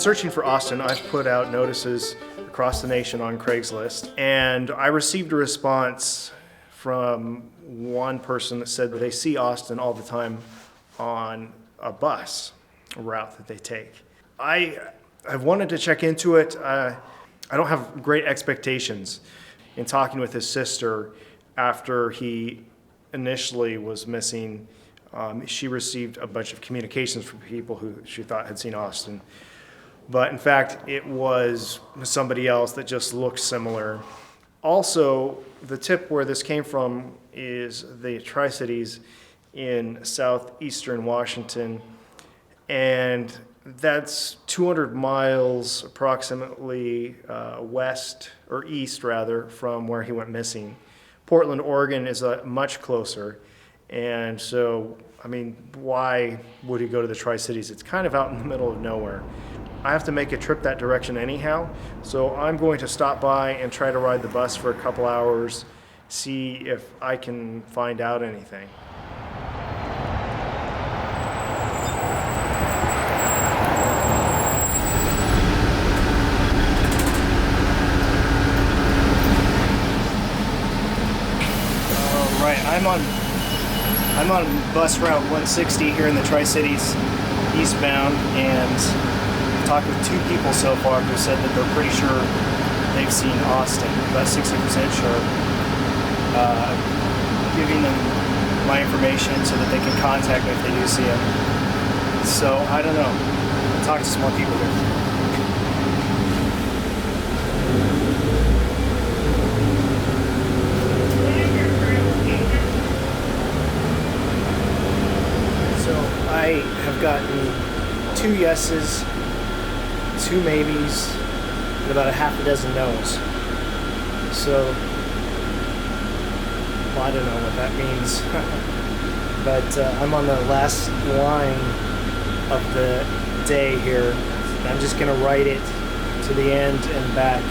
searching for Austin. I've put out notices across the nation on Craigslist, and I received a response from one person that said that they see Austin all the time on a bus route that they take. I've wanted to check into it. I don't have great expectations. In talking with his sister after he initially was missing, she received a bunch of communications from people who she thought had seen Austin. But in fact, it was somebody else that just looked similar. Also, the tip where this came from is the Tri-Cities in southeastern Washington, and that's 200 miles approximately west, or east rather, from where he went missing. Portland, Oregon is much closer, and so, I mean, why would he go to the Tri-Cities? It's kind of out in the middle of nowhere. I have to make a trip that direction anyhow, so I'm going to stop by and try to ride the bus for a couple hours, see if I can find out anything. I'm on bus route 160 here in the Tri-Cities eastbound, and I've talked with two people so far who said that they're pretty sure they've seen Austin, about 60% sure. Giving them my information so that they can contact me if they do see him. So I don't know. I'll talk to some more people here. I have gotten 2 yeses, 2 maybes, and about a half a dozen no's. So, well, I don't know what that means. But I'm on the last line of the day here. And I'm just going to write it to the end and back,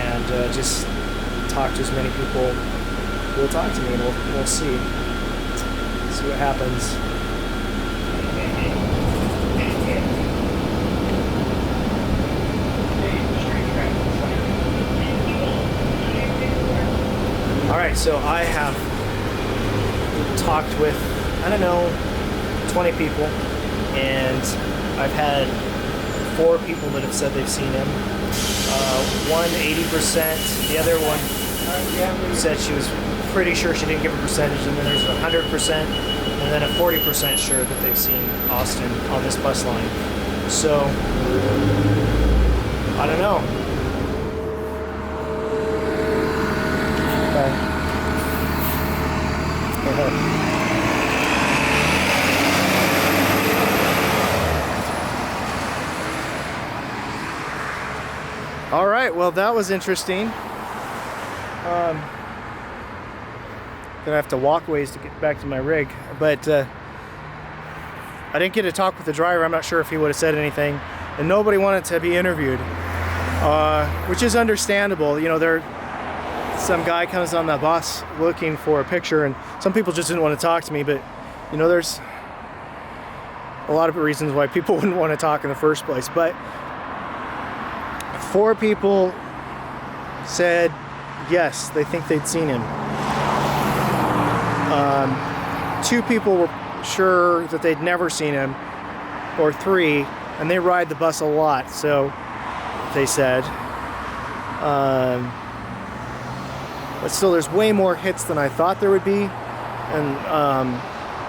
and just talk to as many people who will talk to me, and we'll see what happens. Alright, so I have talked with, 20 people, and I've had 4 people that have said they've seen him. One 80%, the other one said she was pretty sure, she didn't give a percentage, and then there's 100%, and then a 40% sure that they've seen Austin on this bus line. So, I don't know. All right, well, that was interesting. Gonna have to walk ways to get back to my rig, but I didn't get to talk with the driver. I'm not sure if he would have said anything, and nobody wanted to be interviewed, which is understandable. You know, some guy comes on the bus looking for a picture, and some people just didn't want to talk to me, but you know, there's a lot of reasons why people wouldn't want to talk in the first place. But 4 people said yes, they think they'd seen him. 2 people were sure that they'd never seen him, or 3, and they ride the bus a lot, so they said. But still, there's way more hits than I thought there would be, and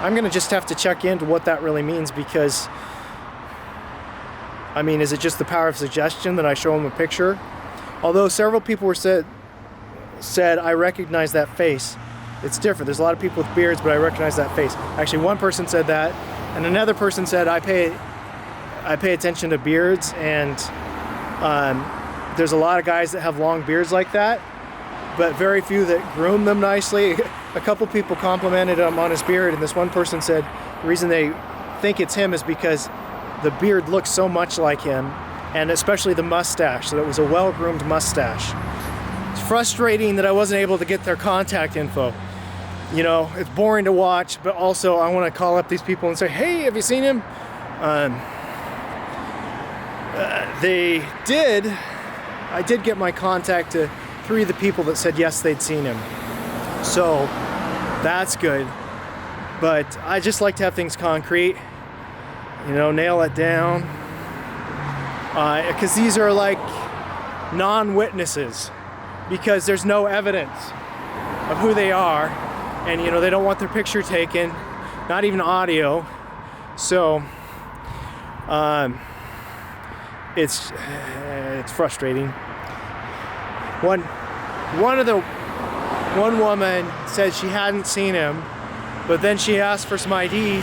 I'm gonna just have to check into what that really means, because I mean, is it just the power of suggestion that I show them a picture? Although several people were said I recognize that face. It's different. There's a lot of people with beards, but I recognize that face. Actually, one person said that, and another person said I pay attention to beards, and there's a lot of guys that have long beards like that, but very few that groom them nicely. A couple people complimented him on his beard, and this one person said the reason they think it's him is because the beard looks so much like him, and especially the mustache, that it was a well-groomed mustache. It's frustrating that I wasn't able to get their contact info. You know, it's boring to watch, but also I want to call up these people and say, hey, have you seen him? I did get my contact to 3 of the people that said yes, they'd seen him. So that's good. But I just like to have things concrete, nail it down. Because these are like non-witnesses, because there's no evidence of who they are, and they don't want their picture taken, not even audio. So it's frustrating. One woman said she hadn't seen him, but then she asked for some ID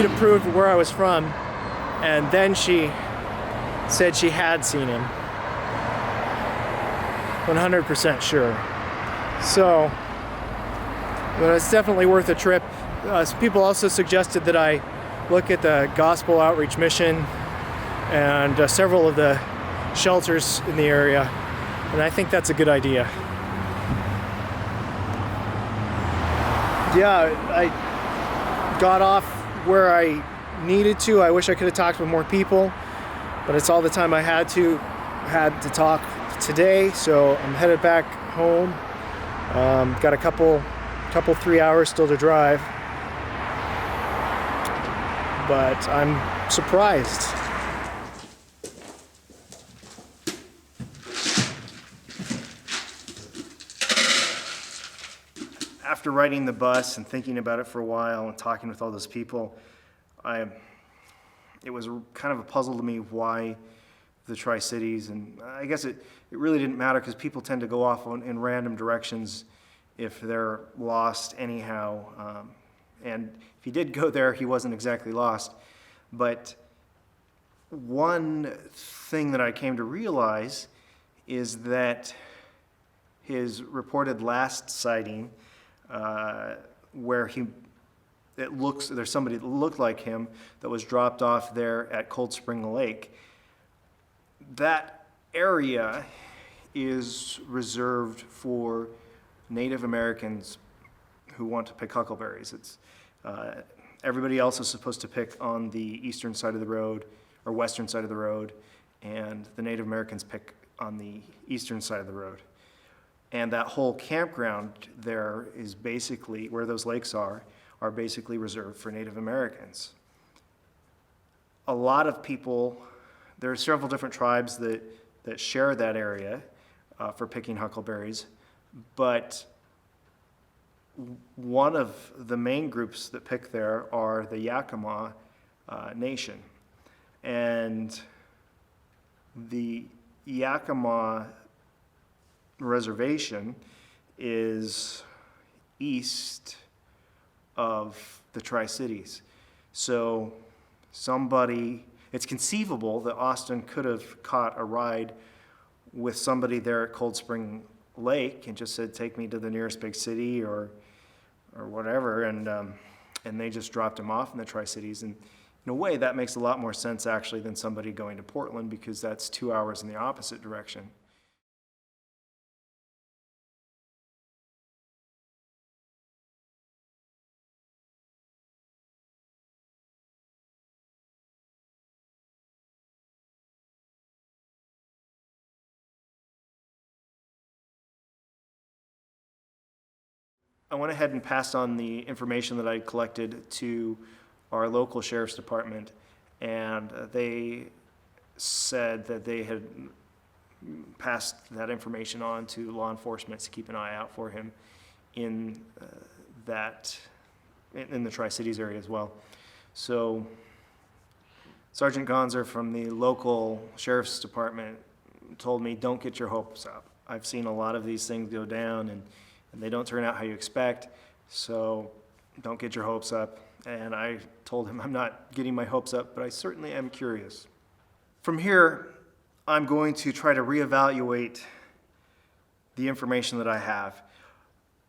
to prove where I was from, and then she said she had seen him. 100% sure. So, it's definitely worth a trip. Some people also suggested that I look at the Gospel Outreach Mission and several of the shelters in the area, and I think that's a good idea. Yeah, I got off where I needed to. I wish I could have talked with more people, but it's all the time I had to talk today, so I'm headed back home. Got a couple 3 hours still to drive, but I'm surprised. After riding the bus and thinking about it for a while and talking with all those people, it was kind of a puzzle to me why the Tri-Cities, and I guess it really didn't matter because people tend to go off in random directions if they're lost anyhow. And if he did go there, he wasn't exactly lost. But one thing that I came to realize is that his reported last sighting, where there's somebody that looked like him that was dropped off there at Cold Spring Lake. That area is reserved for Native Americans who want to pick huckleberries. Everybody else is supposed to pick on the eastern side of the road or western side of the road, and the Native Americans pick on the eastern side of the road. And that whole campground there is basically, where those lakes are basically reserved for Native Americans. A lot of people, there are several different tribes that share that area for picking huckleberries, but one of the main groups that pick there are the Yakima Nation. And the Yakima Reservation is east of the Tri-Cities. So it's conceivable that Austin could have caught a ride with somebody there at Cold Spring Lake and just said, take me to the nearest big city or whatever, and they just dropped him off in the Tri-Cities. And in a way, that makes a lot more sense actually than somebody going to Portland, because that's 2 hours in the opposite direction. I went ahead and passed on the information that I collected to our local sheriff's department, and they said that they had passed that information on to law enforcement to keep an eye out for him in the Tri-Cities area as well. So Sergeant Gonzer from the local sheriff's department told me, don't get your hopes up. I've seen a lot of these things go down, and they don't turn out how you expect, so don't get your hopes up. And I told him I'm not getting my hopes up, but I certainly am curious. From here, I'm going to try to reevaluate the information that I have.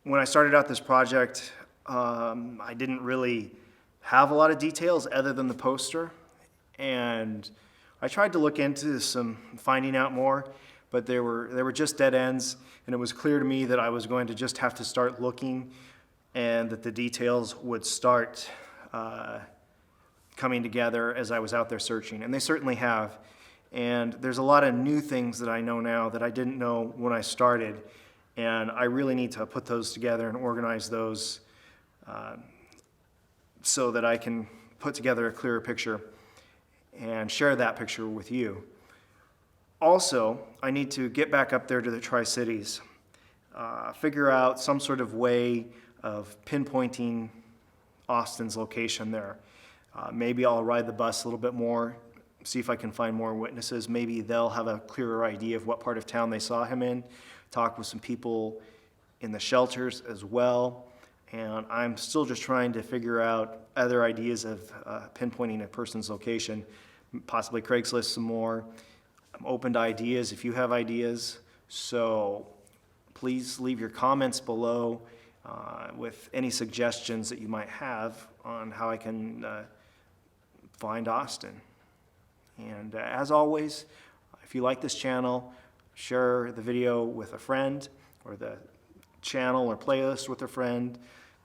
When I started out this project, I didn't really have a lot of details other than the poster, and I tried to look into finding out more, but there were just dead ends, and it was clear to me that I was going to just have to start looking, and that the details would start coming together as I was out there searching, and they certainly have. And there's a lot of new things that I know now that I didn't know when I started. And I really need to put those together and organize those so that I can put together a clearer picture and share that picture with you. Also, I need to get back up there to the Tri-Cities, figure out some sort of way of pinpointing Austin's location there. Maybe I'll ride the bus a little bit more, see if I can find more witnesses. Maybe they'll have a clearer idea of what part of town they saw him in, talk with some people in the shelters as well. And I'm still just trying to figure out other ideas of pinpointing a person's location, possibly Craigslist some more. I'm open to ideas if you have ideas. So please leave your comments below with any suggestions that you might have on how I can find Austin. And as always, if you like this channel, share the video with a friend, or the channel or playlist with a friend.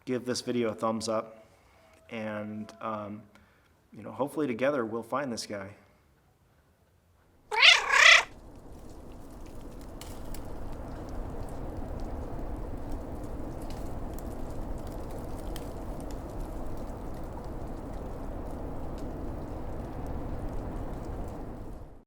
Give this video a thumbs up, and hopefully together we'll find this guy.